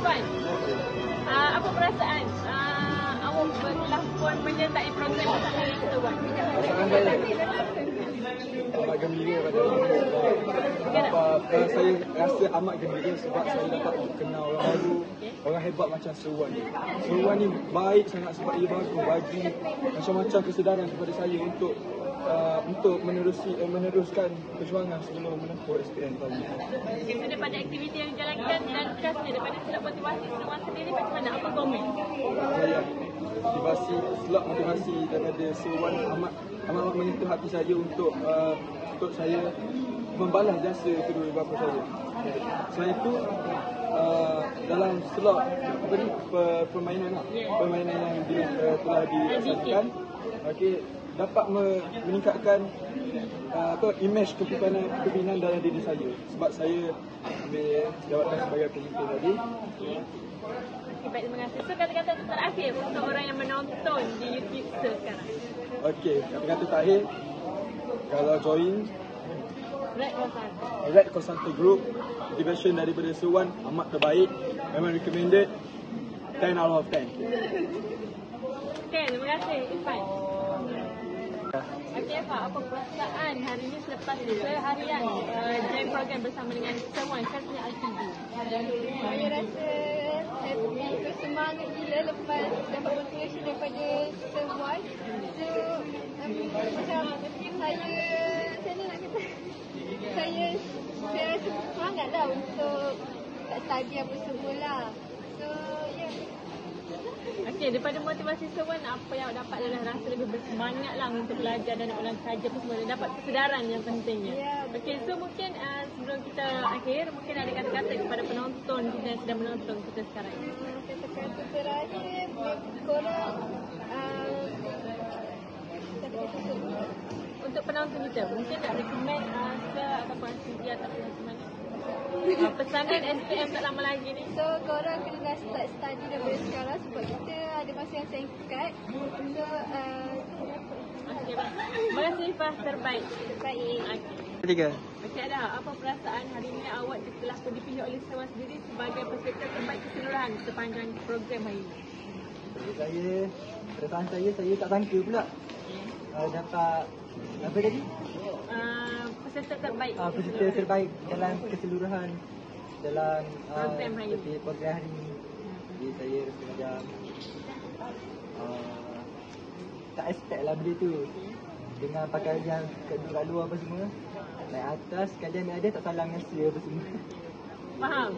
Irfan, apa perasaan awak berlakon menyertai program bersama dengan Sewan? Perasaan saya amat gembira pada saya rasa amat gembira sebab saya dapat kenal orang baru, orang hebat macam Sewan ni. Sewan ni baik sangat sebab ia bagi macam-macam kesedaran kepada saya untuk meneruskan perjuangan sebelum menempuh SPM tahun ini. So, daripada aktiviti yang dijalankan dan khasnya daripada slot motivasi Sewan sendiri, macam mana? Apa komen? Saya slot motivasi daripada Sewan amat menyentuh hati saya untuk saya membalas jasa kedua bapa saya. Selain itu, dalam slot permainan yang telah dilaksanakan, dapat meningkatkan imej kepimpinan dalam diri saya sebab saya ambil jawatan sebagai pemimpin tadi. Baik, terima kasih. So, kata-kata terakhir untuk orang yang menonton di YouTube sekarang. Okey, kata-kata terakhir, kalau join Red Consulting Group, motivation daripada Sewan amat terbaik, memang recommended, 10 out of 10. Okay, terima kasih Irfan. Okey Pak, apa perasaan hari ini selepas seharian join program bersama dengan Sewan khasnya ITV? Saya rasa happy, bersemangat gila lepas dapat motivation daripada Sewan. So, macam saya rasa semangat lah untuk tak study apa semua lah. So, yeah. Okey, daripada motivasi Sewan, apa yang dapat adalah rasa lebih bersemangat lah untuk belajar dan ulang saja apa semua. Dapat kesedaran yang pentingnya. Okey, so mungkin sebelum kita akhir, mungkin ada kata-kata kepada penonton kita yang sedang menonton kita sekarang. Kata-kata terakhir, korang untuk penonton kita, mungkin nak recommend ataupun aktiviti ataupun macam mana? Pesanan SPM tak lama lagi ni. So, korang kena start study daripada sekarang sebab kita ada masa yang singkat. So, okey, baik. Terima kasih Ifah, terbaik. baik. Ketiga. Okey, ada apa perasaan hari ini awak telah dipilih oleh Sewan sendiri sebagai peserta terbaik keseluruhan sepanjang program hari ini? Perasaan saya tak sangka pula dapat apa tadi? Peserta terbaik. Peserta terbaik dalam keseluruhan dalam program hari ini. Program hari ini. Jadi saya rasa macam tak expect lah benda tu. Dengan pakaian yang kat luar apa semua, naik atas, kadang ada tak salah dengan apa semua. Faham?